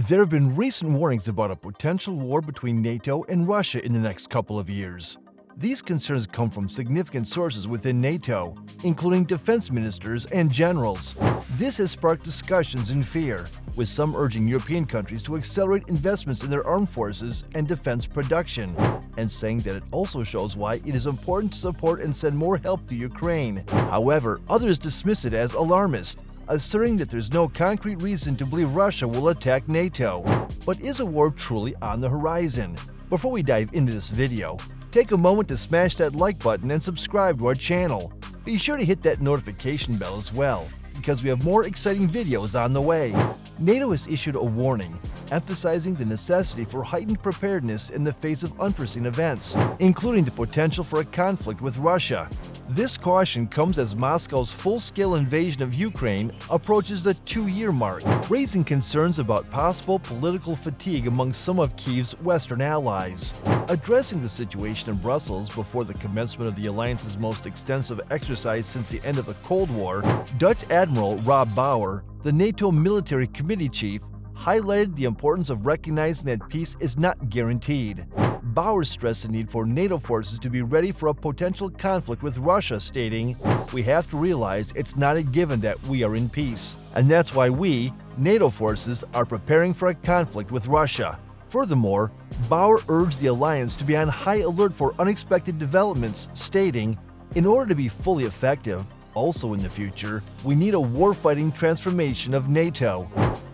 There have been recent warnings about a potential war between NATO and Russia in the next couple of years. These concerns come from significant sources within NATO, including defense ministers and generals. This has sparked discussions and fear, with some urging European countries to accelerate investments in their armed forces and defense production, and saying that it also shows why it is important to support and send more help to Ukraine. However, others dismiss it as alarmist, asserting that there's no concrete reason to believe Russia will attack NATO. But is a war truly on the horizon? Before we dive into this video, take a moment to smash that like button and subscribe to our channel. Be sure to hit that notification bell as well, because we have more exciting videos on the way. NATO has issued a warning, emphasizing the necessity for heightened preparedness in the face of unforeseen events, including the potential for a conflict with Russia. This caution comes as Moscow's full-scale invasion of Ukraine approaches the 2-year mark, raising concerns about possible political fatigue among some of Kyiv's Western allies. Addressing the situation in Brussels before the commencement of the alliance's most extensive exercise since the end of the Cold War, Dutch Admiral Rob Bauer, the NATO Military Committee Chief, highlighted the importance of recognizing that peace is not guaranteed. Bauer stressed the need for NATO forces to be ready for a potential conflict with Russia, stating, "We have to realize it's not a given that we are in peace, and that's why we, NATO forces, are preparing for a conflict with Russia." Furthermore, Bauer urged the alliance to be on high alert for unexpected developments, stating, "In order to be fully effective, also in the future, we need a warfighting transformation of NATO."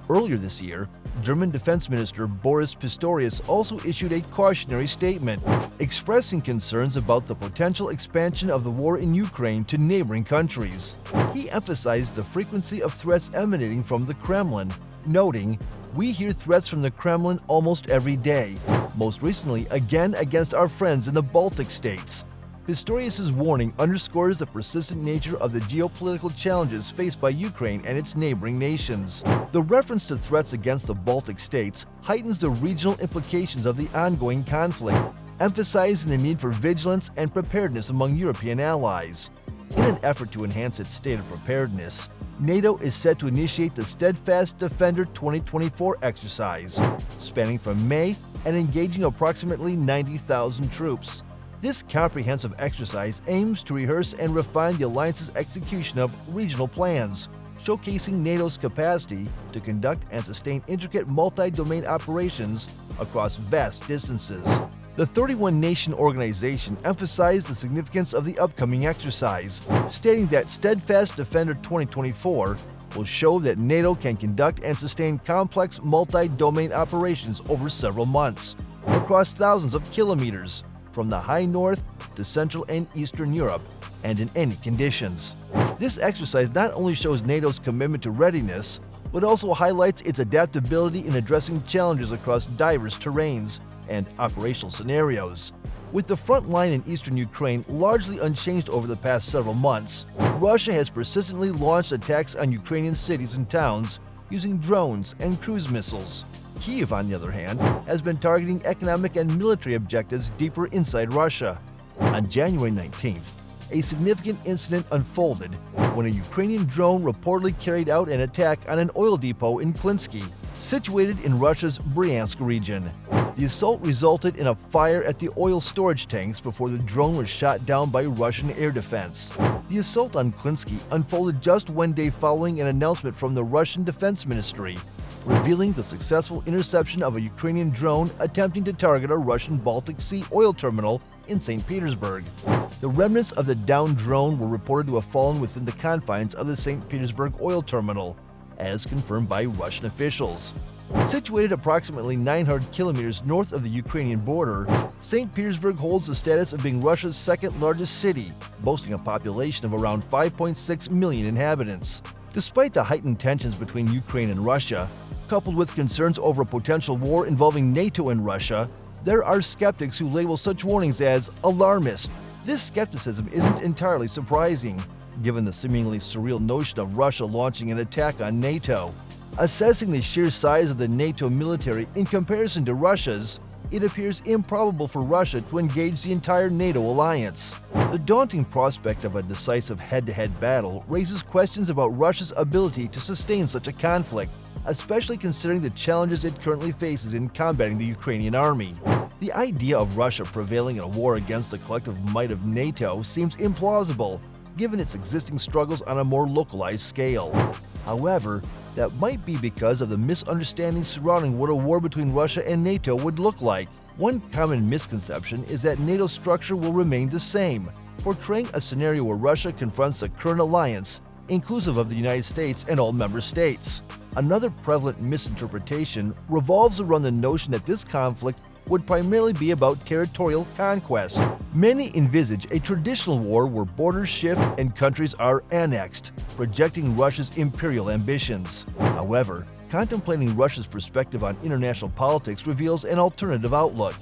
Earlier this year, German Defense Minister Boris Pistorius also issued a cautionary statement, expressing concerns about the potential expansion of the war in Ukraine to neighboring countries. He emphasized the frequency of threats emanating from the Kremlin, noting, "We hear threats from the Kremlin almost every day, most recently again against our friends in the Baltic states." Pistorius' warning underscores the persistent nature of the geopolitical challenges faced by Ukraine and its neighboring nations. The reference to threats against the Baltic states heightens the regional implications of the ongoing conflict, emphasizing the need for vigilance and preparedness among European allies. In an effort to enhance its state of preparedness, NATO is set to initiate the Steadfast Defender 2024 exercise, spanning from May and engaging approximately 90,000 troops. This comprehensive exercise aims to rehearse and refine the alliance's execution of regional plans, showcasing NATO's capacity to conduct and sustain intricate multi-domain operations across vast distances. The 31-nation organization emphasized the significance of the upcoming exercise, stating that Steadfast Defender 2024 will show that NATO can conduct and sustain complex multi-domain operations over several months, across thousands of kilometers, from the high north to Central and Eastern Europe, and in any conditions. This exercise not only shows NATO's commitment to readiness, but also highlights its adaptability in addressing challenges across diverse terrains and operational scenarios. With the front line in eastern Ukraine largely unchanged over the past several months, Russia has persistently launched attacks on Ukrainian cities and towns using drones and cruise missiles. Kyiv, on the other hand, has been targeting economic and military objectives deeper inside Russia. On January 19th, a significant incident unfolded when a Ukrainian drone reportedly carried out an attack on an oil depot in Klinsky, situated in Russia's Bryansk region. The assault resulted in a fire at the oil storage tanks before the drone was shot down by Russian air defense. The assault on Klinsky unfolded just one day following an announcement from the Russian Defense Ministry, revealing the successful interception of a Ukrainian drone attempting to target a Russian Baltic Sea oil terminal in St. Petersburg. The remnants of the downed drone were reported to have fallen within the confines of the St. Petersburg oil terminal, as confirmed by Russian officials. Situated approximately 900 kilometers north of the Ukrainian border, St. Petersburg holds the status of being Russia's second-largest city, boasting a population of around 5.6 million inhabitants. Despite the heightened tensions between Ukraine and Russia, coupled with concerns over a potential war involving NATO and Russia, there are skeptics who label such warnings as alarmist. This skepticism isn't entirely surprising, given the seemingly surreal notion of Russia launching an attack on NATO. Assessing the sheer size of the NATO military in comparison to Russia's, it appears improbable for Russia to engage the entire NATO alliance. The daunting prospect of a decisive head-to-head battle raises questions about Russia's ability to sustain such a conflict, especially considering the challenges it currently faces in combating the Ukrainian army. The idea of Russia prevailing in a war against the collective might of NATO seems implausible, given its existing struggles on a more localized scale. However, that might be because of the misunderstandings surrounding what a war between Russia and NATO would look like. One common misconception is that NATO's structure will remain the same, portraying a scenario where Russia confronts the current alliance, inclusive of the United States and all member states. Another prevalent misinterpretation revolves around the notion that this conflict would primarily be about territorial conquest. Many envisage a traditional war where borders shift and countries are annexed, projecting Russia's imperial ambitions. However, contemplating Russia's perspective on international politics reveals an alternative outlook.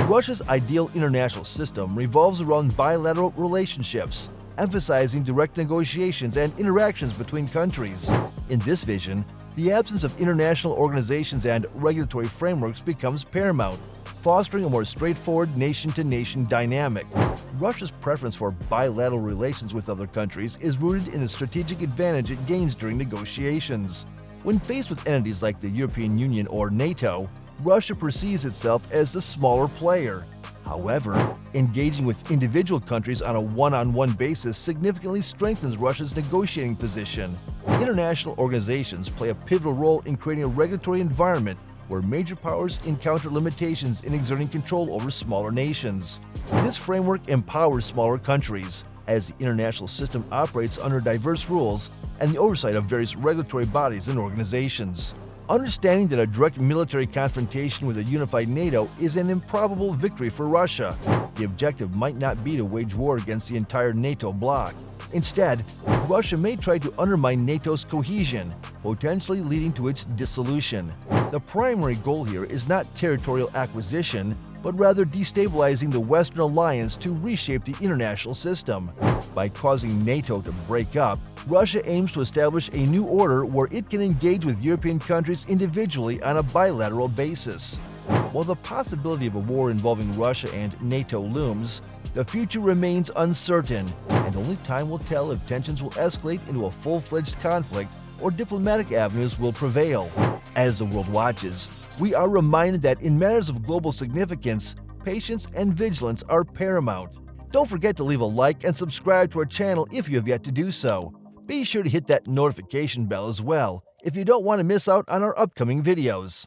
Russia's ideal international system revolves around bilateral relationships, emphasizing direct negotiations and interactions between countries. In this vision, the absence of international organizations and regulatory frameworks becomes paramount, fostering a more straightforward nation-to-nation dynamic. Russia's preference for bilateral relations with other countries is rooted in the strategic advantage it gains during negotiations. When faced with entities like the European Union or NATO, Russia perceives itself as the smaller player. However, engaging with individual countries on a one-on-one basis significantly strengthens Russia's negotiating position. International organizations play a pivotal role in creating a regulatory environment where major powers encounter limitations in exerting control over smaller nations. This framework empowers smaller countries, as the international system operates under diverse rules and the oversight of various regulatory bodies and organizations. Understanding that a direct military confrontation with a unified NATO is an improbable victory for Russia, the objective might not be to wage war against the entire NATO bloc. Instead, Russia may try to undermine NATO's cohesion, potentially leading to its dissolution. The primary goal here is not territorial acquisition, but rather destabilizing the Western alliance to reshape the international system. By causing NATO to break up, Russia aims to establish a new order where it can engage with European countries individually on a bilateral basis. While the possibility of a war involving Russia and NATO looms, the future remains uncertain, and only time will tell if tensions will escalate into a full-fledged conflict or diplomatic avenues will prevail. As the world watches, we are reminded that in matters of global significance, patience and vigilance are paramount. Don't forget to leave a like and subscribe to our channel if you have yet to do so. Be sure to hit that notification bell as well if you don't want to miss out on our upcoming videos.